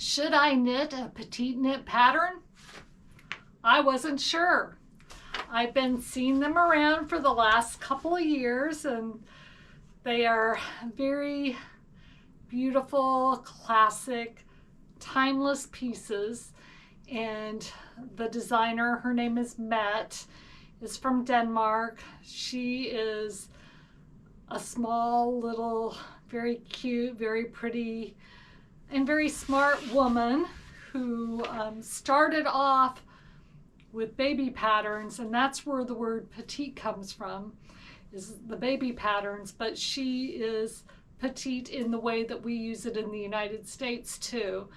Should I knit a petite knit pattern? I wasn't sure. I've been seeing them around for the last couple of years, and they are very beautiful, classic, timeless pieces. And the designer, her name is Met, is from Denmark. She is a small, little, very cute, very pretty, and very smart woman who started off with baby patterns, and that's where the word petite comes from, is the baby patterns, but she is petite in the way that we use it in the United States too.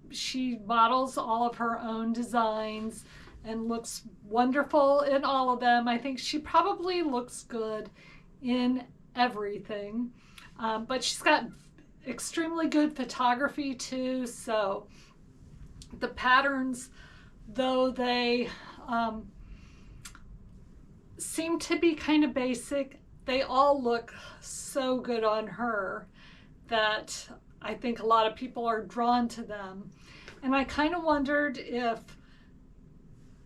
She models all of her own designs and looks wonderful in all of them. I think she probably looks good in everything, but she's got extremely good photography too. So the patterns, though they seem to be kind of basic, they all look so good on her that I think a lot of people are drawn to them. And I kind of wondered if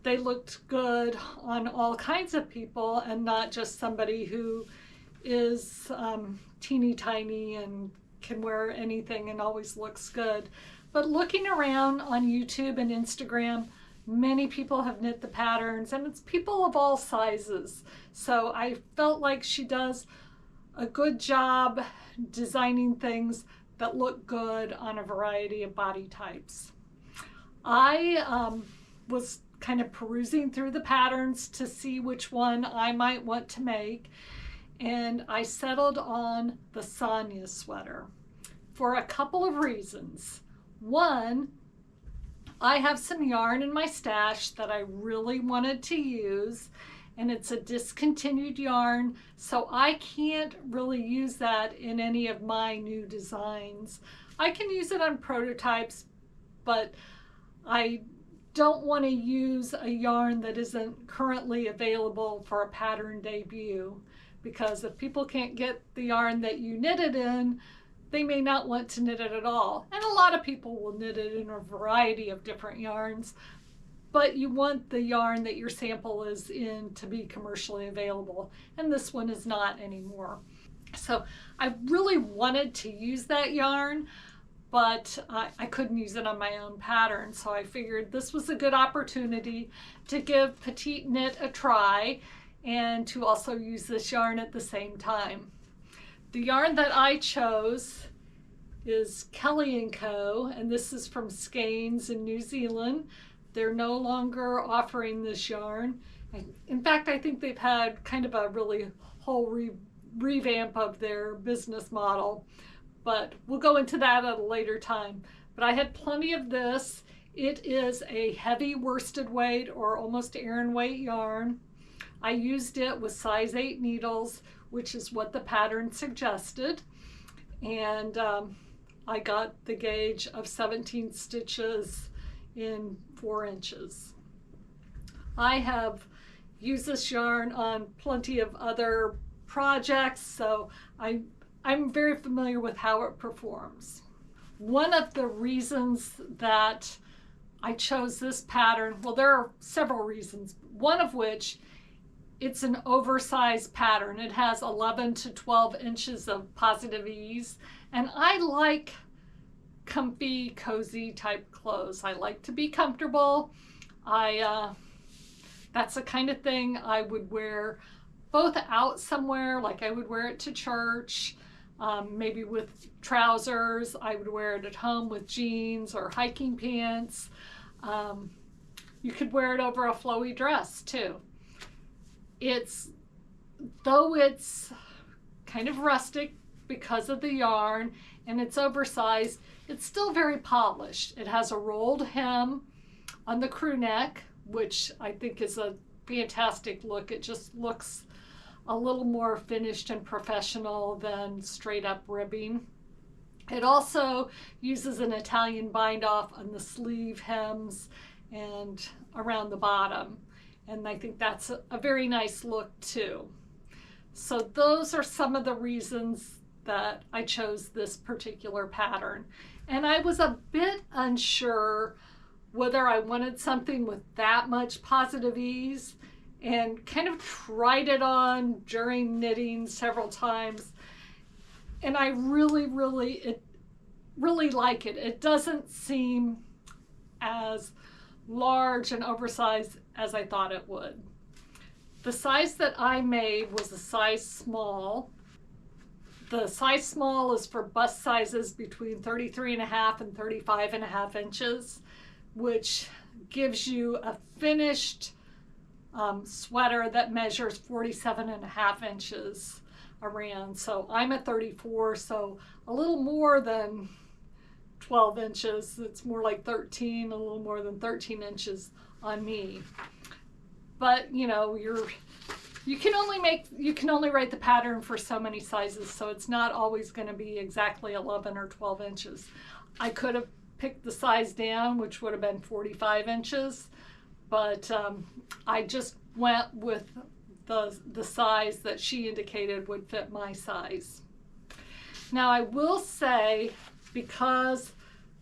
they looked good on all kinds of people and not just somebody who is teeny tiny and can wear anything and always looks good. But looking around on YouTube and Instagram, many people have knit the patterns, and it's people of all sizes. So I felt like she does a good job designing things that look good on a variety of body types. I was kind of perusing through the patterns to see which one I might want to make, and I settled on the Sonja Sweater for a couple of reasons. One, I have some yarn in my stash that I really wanted to use, and it's a discontinued yarn, so I can't really use that in any of my new designs. I can use it on prototypes, but I don't want to use a yarn that isn't currently available for a pattern debut, because if people can't get the yarn that you knitted in, they may not want to knit it at all. And a lot of people will knit it in a variety of different yarns, but you want the yarn that your sample is in to be commercially available, and this one is not anymore. So I really wanted to use that yarn, but I couldn't use it on my own pattern, so I figured this was a good opportunity to give Petite Knit a try and to also use this yarn at the same time. The yarn that I chose is Kelly & Co, and this is from Skeins in New Zealand. They're no longer offering this yarn. In fact, I think they've had kind of a really whole revamp of their business model, but we'll go into that at a later time. But I had plenty of this. It is a heavy worsted weight or almost Aran weight yarn. I used it with size 8 needles, which is what the pattern suggested, and I got the gauge of 17 stitches in 4 inches. I have used this yarn on plenty of other projects, so I'm very familiar with how it performs. One of the reasons that I chose this pattern, well, there are several reasons, one of which, it's an oversized pattern. It has 11 to 12 inches of positive ease, and I like comfy, cozy type clothes. I like to be comfortable. That's the kind of thing I would wear both out somewhere, like I would wear it to church, maybe with trousers. I would wear it at home with jeans or hiking pants. You could wear it over a flowy dress too. Though it's kind of rustic because of the yarn and it's oversized, it's still very polished. It has a rolled hem on the crew neck, which I think is a fantastic look. It just looks a little more finished and professional than straight up ribbing. It also uses an Italian bind off on the sleeve hems and around the bottom. And I think that's a very nice look too. So those are some of the reasons that I chose this particular pattern. And I was a bit unsure whether I wanted something with that much positive ease, and kind of tried it on during knitting several times. And I really like it. It doesn't seem as large and oversized as I thought it would. The size that I made was a size small. The size small is for bust sizes between 33.5 and 35.5 inches, which gives you a finished sweater that measures 47.5 inches around. So I'm at 34, so a little more than 12 inches. It's more like 13, a little more than 13 inches on me. But you know, you can only write the pattern for so many sizes, so it's not always going to be exactly 11 or 12 inches. I could have picked the size down, which would have been 45 inches, but I just went with the size that she indicated would fit my size. Now I will say, because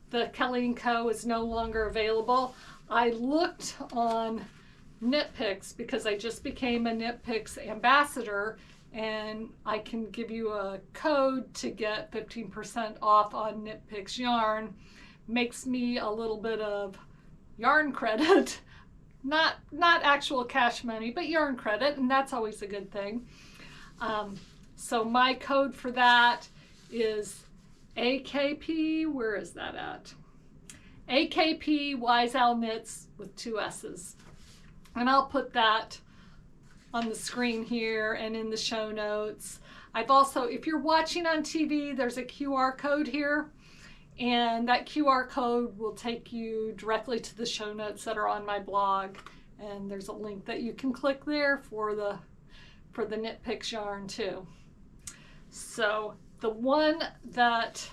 the Kelly & Co. is no longer available, I looked on KnitPicks because I just became a KnitPicks ambassador, and I can give you a code to get 15% off on KnitPicks yarn. Makes me a little bit of yarn credit, not actual cash money, but yarn credit, and that's always a good thing. So my code for that is AKP, where is that at? AKPwiseowlknitss with 2 S's. And I'll put that on the screen here and in the show notes. I've also, if you're watching on TV, there's a QR code here, and that QR code will take you directly to the show notes that are on my blog. And there's a link that you can click there for the KnitPicks yarn too. So the one that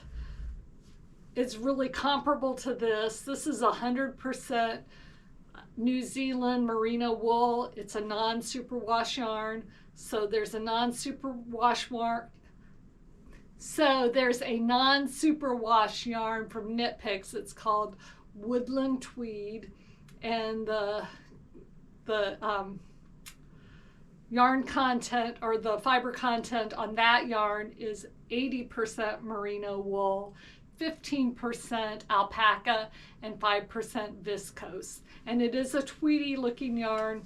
is really comparable to this is 100% New Zealand merino wool. It's a non-superwash yarn. So there's a non-superwash yarn. So there's a non-superwash yarn from KnitPicks. It's called Woodland Tweed, and the yarn content, or the fiber content on that yarn, is 80% merino wool, 15% alpaca, and 5% viscose. And it is a tweedy looking yarn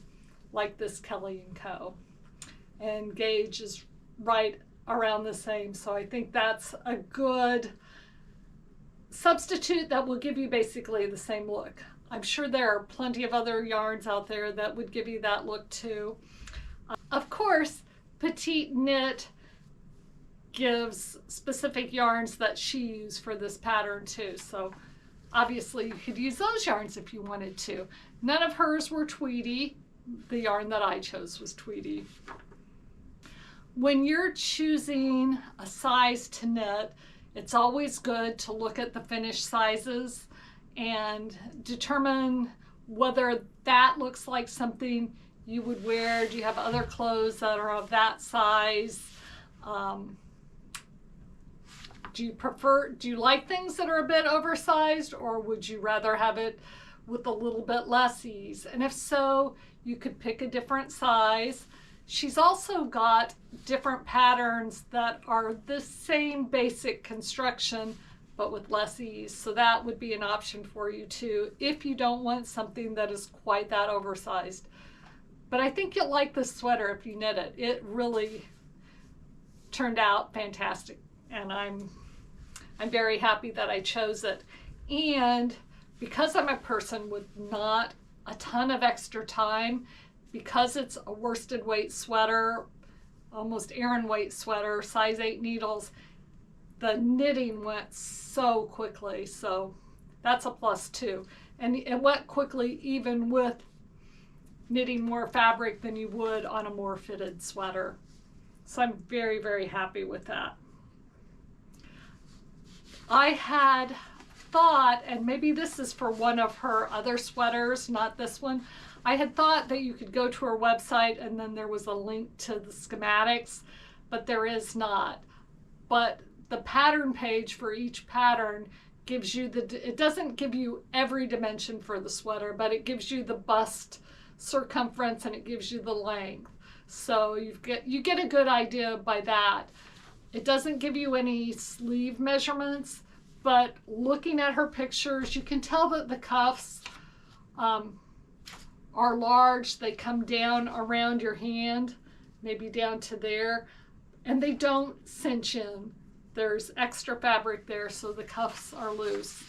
like this Kelly & Co. And gauge is right around the same. So I think that's a good substitute that will give you basically the same look. I'm sure there are plenty of other yarns out there that would give you that look too. Of course, Petite Knit gives specific yarns that she used for this pattern too. So obviously you could use those yarns if you wanted to. None of hers were tweedy. The yarn that I chose was tweedy. When you're choosing a size to knit, it's always good to look at the finished sizes and determine whether that looks like something you would wear. Do you have other clothes that are of that size? Do you like things that are a bit oversized, or would you rather have it with a little bit less ease? And if so, you could pick a different size. She's also got different patterns that are the same basic construction, but with less ease. So that would be an option for you too, if you don't want something that is quite that oversized. But I think you'll like this sweater if you knit it. It really turned out fantastic, and I'm very happy that I chose it. And because I'm a person with not a ton of extra time, because it's a worsted weight sweater, almost Aran weight sweater, size 8 needles, the knitting went so quickly. So that's a plus too. And it went quickly even with knitting more fabric than you would on a more fitted sweater. So I'm very, very happy with that. I had thought, and maybe this is for one of her other sweaters, not this one, I had thought that you could go to her website and then there was a link to the schematics, but there is not. but the pattern page for each pattern gives you it doesn't give you every dimension for the sweater, but it gives you the bust circumference and it gives you the length. So you get a good idea by that. It doesn't give you any sleeve measurements, but looking at her pictures, you can tell that the cuffs are large. They come down around your hand, maybe down to there, and they don't cinch in. There's extra fabric there, so the cuffs are loose.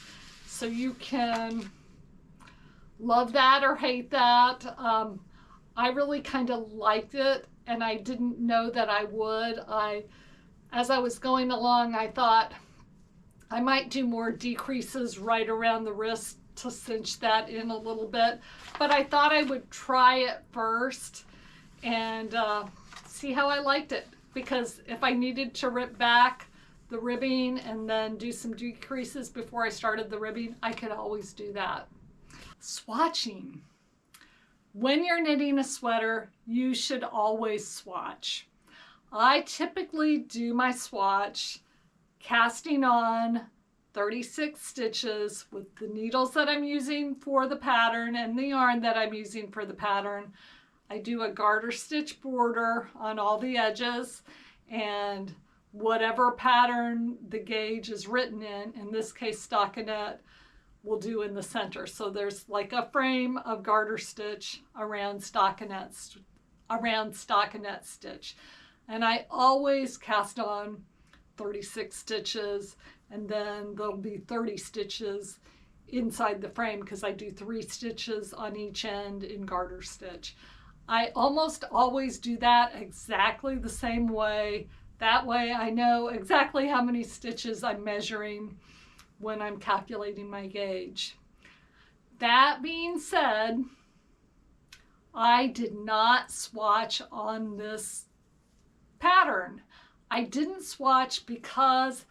So you can love that or hate that. I really kind of liked it, and I didn't know that I would. As I was going along, I thought I might do more decreases right around the wrist to cinch that in a little bit, but I thought I would try it first and see how I liked it, because if I needed to rip back the ribbing and then do some decreases before I started the ribbing, I could always do that. Swatching. When you're knitting a sweater, you should always swatch. I typically do my swatch casting on 36 stitches with the needles that I'm using for the pattern and the yarn that I'm using for the pattern. I do a garter stitch border on all the edges, and whatever pattern the gauge is written in this case stockinette, we'll do in the center. So there's like a frame of garter stitch around stockinette stitch. And I always cast on 36 stitches, and then there'll be 30 stitches inside the frame because I do 3 stitches on each end in garter stitch. I almost always do that exactly the same way. That way I know exactly how many stitches I'm measuring when I'm calculating my gauge. That being said, I did not swatch on this pattern. I didn't swatch because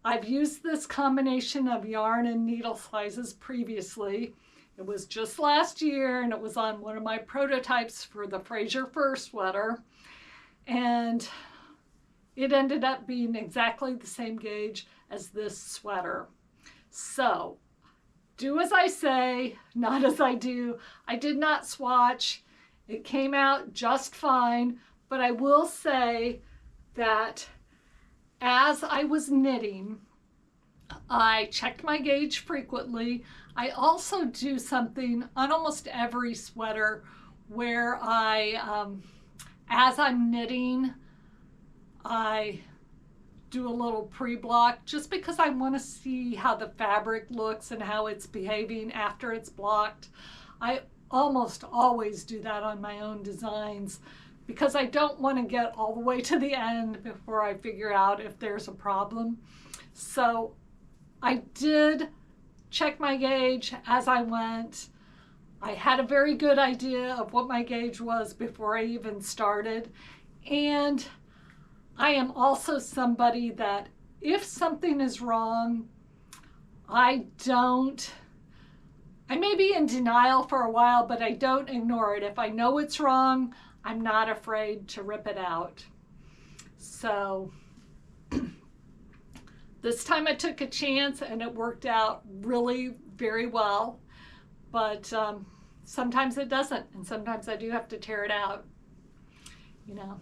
I've used this combination of yarn and needle sizes previously. It was just last year, and it was on one of my prototypes for the Fraser Fur sweater, and it ended up being exactly the same gauge as this sweater. So do as I say, not as I do. I did not swatch. It came out just fine, but I will say that as I was knitting, I checked my gauge frequently. I also do something on almost every sweater where as I'm knitting, I do a little pre-block just because I want to see how the fabric looks and how it's behaving after it's blocked. I almost always do that on my own designs because I don't want to get all the way to the end before I figure out if there's a problem. So I did check my gauge as I went. I had a very good idea of what my gauge was before I even started. And I am also somebody that if something is wrong, I may be in denial for a while, but I don't ignore it. If I know it's wrong, I'm not afraid to rip it out. So this time I took a chance and it worked out really very well, but sometimes it doesn't, and sometimes I do have to tear it out. You know,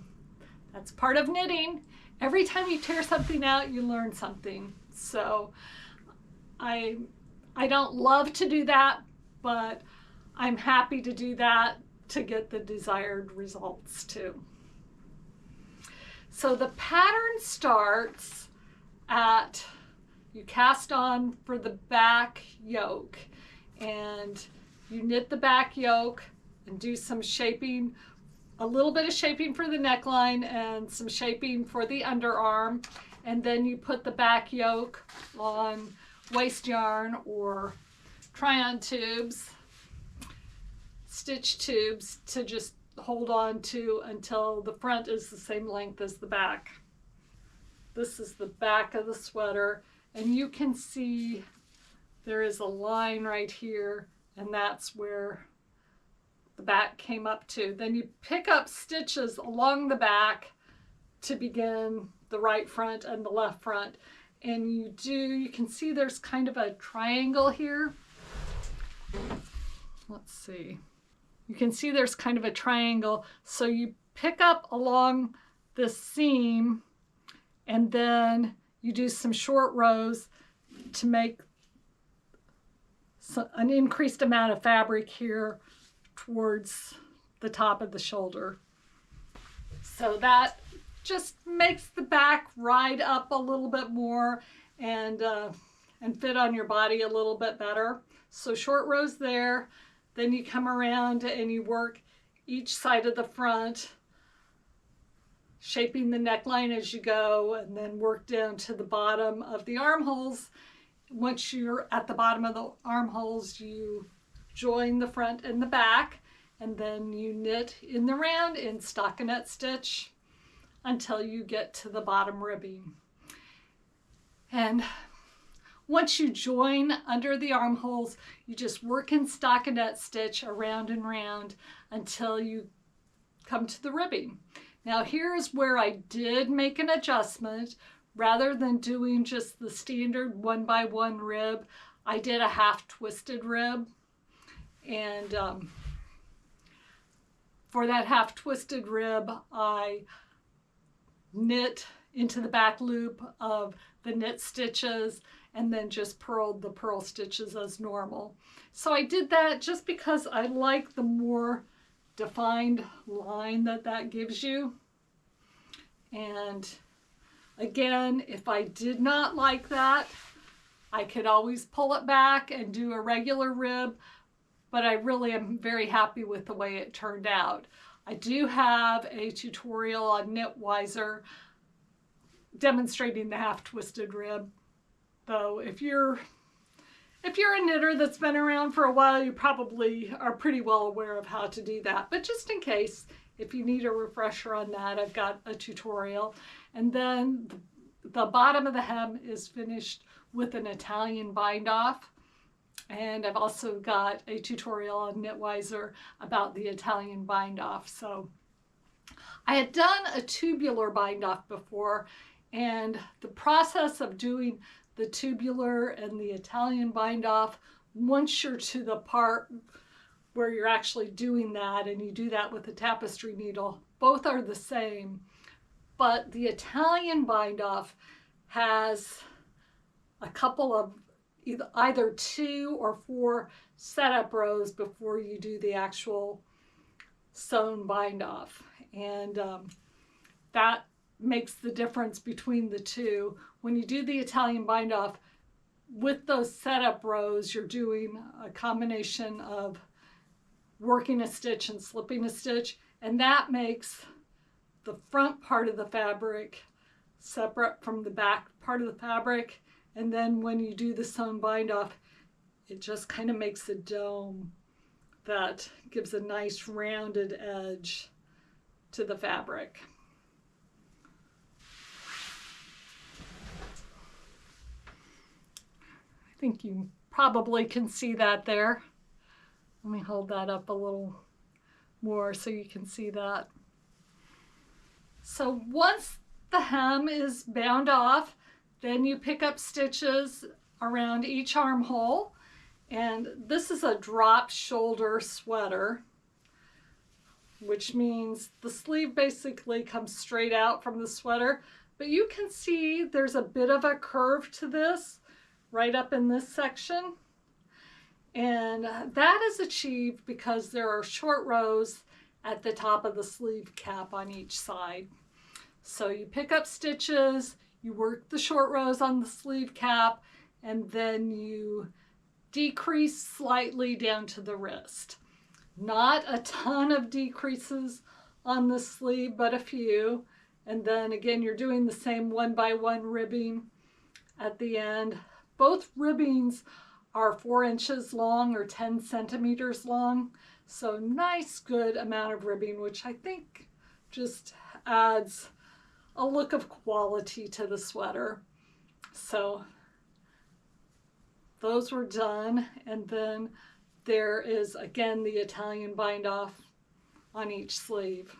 that's part of knitting. Every time you tear something out, you learn something. So I don't love to do that, but I'm happy to do that to get the desired results too. So the pattern starts at, you cast on for the back yoke, and you knit the back yoke and do some shaping, a little bit of shaping for the neckline and some shaping for the underarm, and then you put the back yoke on waste yarn or try-on tubes, stitch tubes to just hold on to until the front is the same length as the back. This is the back of the sweater, and you can see there is a line right here, and that's where the back came up to. Then you pick up stitches along the back to begin the right front and the left front. And you can see there's kind of a triangle here. Let's see. You can see there's kind of a triangle. So you pick up along this seam and then you do some short rows to make an increased amount of fabric here towards the top of the shoulder. So that just makes the back ride up a little bit more and fit on your body a little bit better. So short rows there, then you come around and you work each side of the front, shaping the neckline as you go, and then work down to the bottom of the armholes. Once you're at the bottom of the armholes, you join the front and the back, and then you knit in the round in stockinette stitch until you get to the bottom ribbing. And once you join under the armholes, you just work in stockinette stitch around and round until you come to the ribbing. Now here's where I did make an adjustment. Rather than doing just the standard 1x1 rib, I did a half twisted rib. And for that half twisted rib, I knit into the back loop of the knit stitches and then just purled the purl stitches as normal. So I did that just because I like the more defined line that gives you. And again, if I did not like that, I could always pull it back and do a regular rib, but I really am very happy with the way it turned out. I do have a tutorial on KnitWiser demonstrating the half twisted rib, though if you're a knitter that's been around for a while, you probably are pretty well aware of how to do that. But just in case, if you need a refresher on that, I've got a tutorial. And then the bottom of the hem is finished with an Italian bind off. And I've also got a tutorial on KnitWiser about the Italian bind off. So I had done a tubular bind off before, and the process of doing the tubular and the Italian bind off, once you're to the part where you're actually doing that, and you do that with a tapestry needle, both are the same. But the Italian bind off has a couple of either 2 or 4 setup rows before you do the actual sewn bind off. And that makes the difference between the two. When you do the Italian bind off, with those setup rows, you're doing a combination of working a stitch and slipping a stitch, and that makes the front part of the fabric separate from the back part of the fabric. And then when you do the sewn bind off, it just kind of makes a dome that gives a nice rounded edge to the fabric. I think you probably can see that there. Let me hold that up a little more so you can see that. So once the hem is bound off, then you pick up stitches around each armhole. And this is a drop shoulder sweater, which means the sleeve basically comes straight out from the sweater. But you can see there's a bit of a curve to this right up in this section. And that is achieved because there are short rows at the top of the sleeve cap on each side. So you pick up stitches, you work the short rows on the sleeve cap, and then you decrease slightly down to the wrist. Not a ton of decreases on the sleeve, but a few. And then again, you're doing the same 1x1 ribbing at the end. Both ribbings are 4 inches long or 10 centimeters long. So nice, good amount of ribbing, which I think just adds a look of quality to the sweater. So those were done. And then there is again the Italian bind off on each sleeve.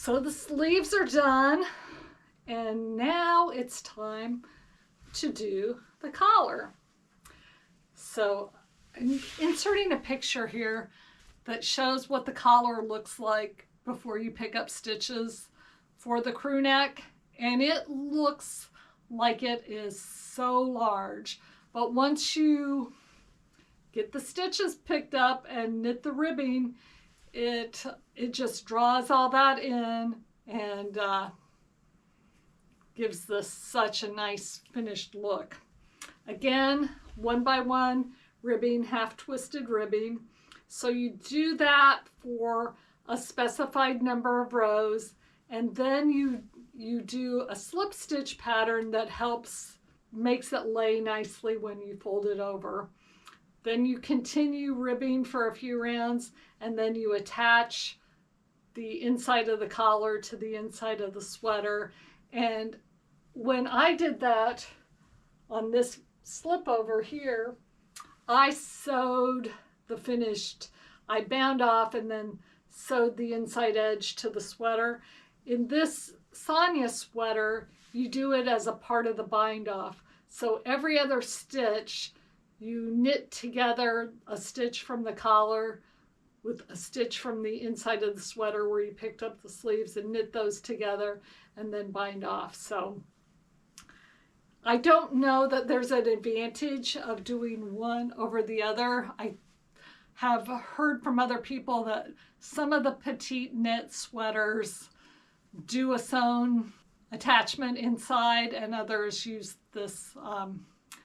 So the sleeves are done, and now it's time to do the collar. So I'm inserting a picture here that shows what the collar looks like before you pick up stitches for the crew neck, and it looks like it is so large, but once you get the stitches picked up and knit the ribbing, it just draws all that in and gives this such a nice finished look. Again, 1 by 1 ribbing, half twisted ribbing. So you do that for a specified number of rows, and then you do a slip stitch pattern that makes it lay nicely when you fold it over. Then you continue ribbing for a few rounds, and then you attach the inside of the collar to the inside of the sweater. And when I did that on this slip over here, I sewed the I bound off and then sewed the inside edge to the sweater. In this Sonja sweater, you do it as a part of the bind off. So every other stitch, you knit together a stitch from the collar with a stitch from the inside of the sweater where you picked up the sleeves, and knit those together and then bind off. So I don't know that there's an advantage of doing one over the other. I have heard from other people that some of the Petite Knit sweaters do a sewn attachment inside, and others use this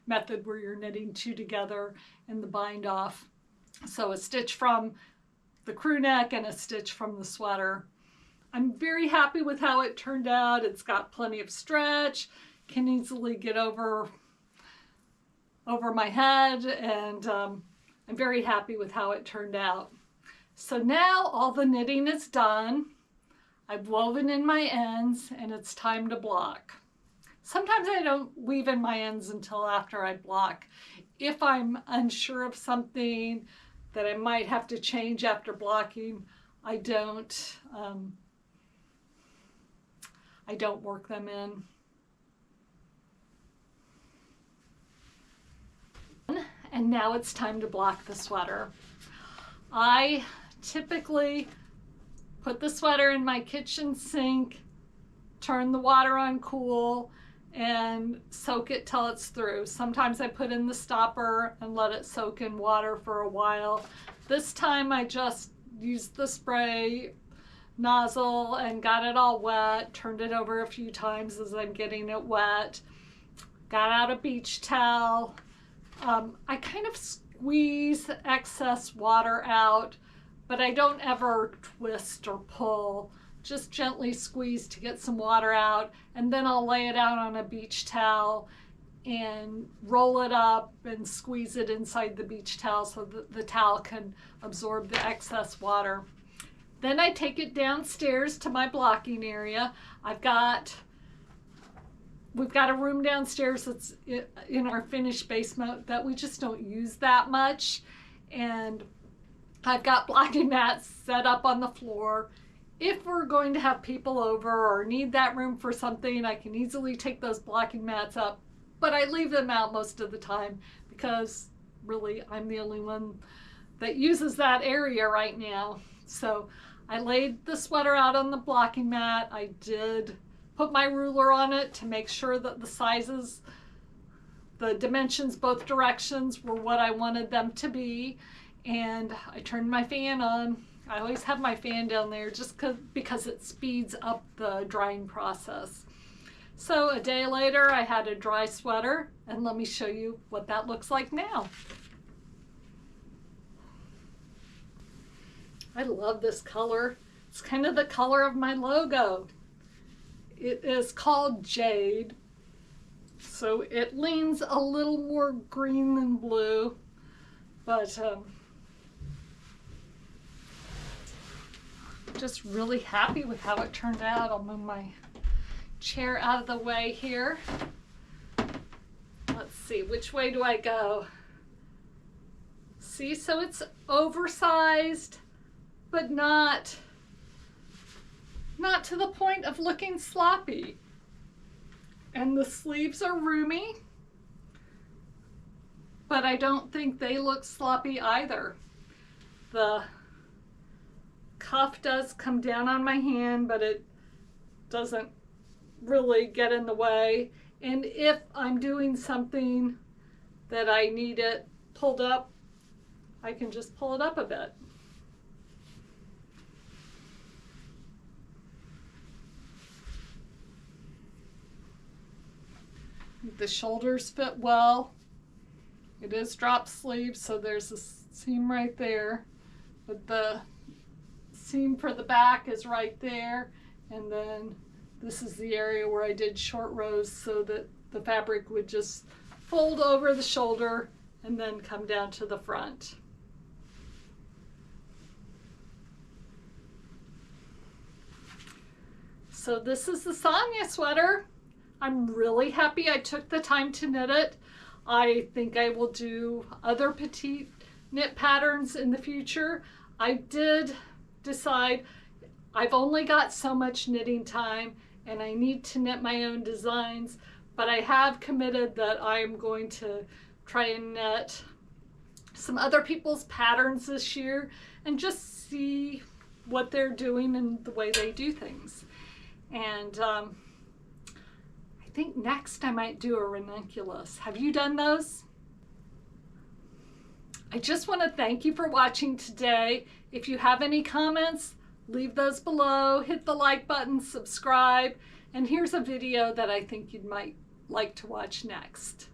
method where you're knitting two together in the bind off. So a stitch from the crew neck and a stitch from the sweater. I'm very happy with how it turned out. It's got plenty of stretch, can easily get over my head, and I'm very happy with how it turned out. So now all the knitting is done. I've woven in my ends, and it's time to block. Sometimes I don't weave in my ends until after I block. If I'm unsure of something that I might have to change after blocking, I don't work them in. And now it's time to block the sweater. I typically put the sweater in my kitchen sink, turn the water on cool, and soak it till it's through. Sometimes I put in the stopper and let it soak in water for a while. This time I just used the spray nozzle and got it all wet, turned it over a few times as I'm getting it wet, got out a beach towel. I kind of squeeze excess water out, but I don't ever twist or pull. Just gently squeeze to get some water out, and then I'll lay it out on a beach towel and roll it up and squeeze it inside the beach towel so that the towel can absorb the excess water. Then I take it downstairs to my blocking area. We've got a room downstairs that's in our finished basement that we just don't use that much, and I've got blocking mats set up on the floor. If we're going to have people over or need that room for something, I can easily take those blocking mats up, but I leave them out most of the time because really I'm the only one that uses that area right now. So I laid the sweater out on the blocking mat. I did put my ruler on it to make sure that the sizes, the dimensions, both directions were what I wanted them to be, and I turned my fan on. I always have my fan down there just because it speeds up the drying process. So a day later, I had a dry sweater, and let me show you what that looks like now. I love this color. It's kind of the color of my logo. It is called Jade, so it leans a little more green than blue, but just really happy with how it turned out. I'll move my chair out of the way here. Let's see, which way do I go? See, so it's oversized, but not not to the point of looking sloppy. And the sleeves are roomy, but I don't think they look sloppy either. The cuff does come down on my hand, but it doesn't really get in the way. And if I'm doing something that I need it pulled up, I can just pull it up a bit. The shoulders fit well. It is drop sleeve, so there's a seam right there. But the seam for the back is right there. And then this is the area where I did short rows so that the fabric would just fold over the shoulder and then come down to the front. So this is the Sonja sweater. I'm really happy I took the time to knit it. I think I will do other petite knit patterns in the future. I did decide I've only got so much knitting time and I need to knit my own designs, but I have committed that I'm going to try and knit some other people's patterns this year and just see what they're doing and the way they do things. And I think next I might do a ranunculus. Have you done those? I just want to thank you for watching today. If you have any comments, leave those below, hit the like button, subscribe, and here's a video that I think you might like to watch next.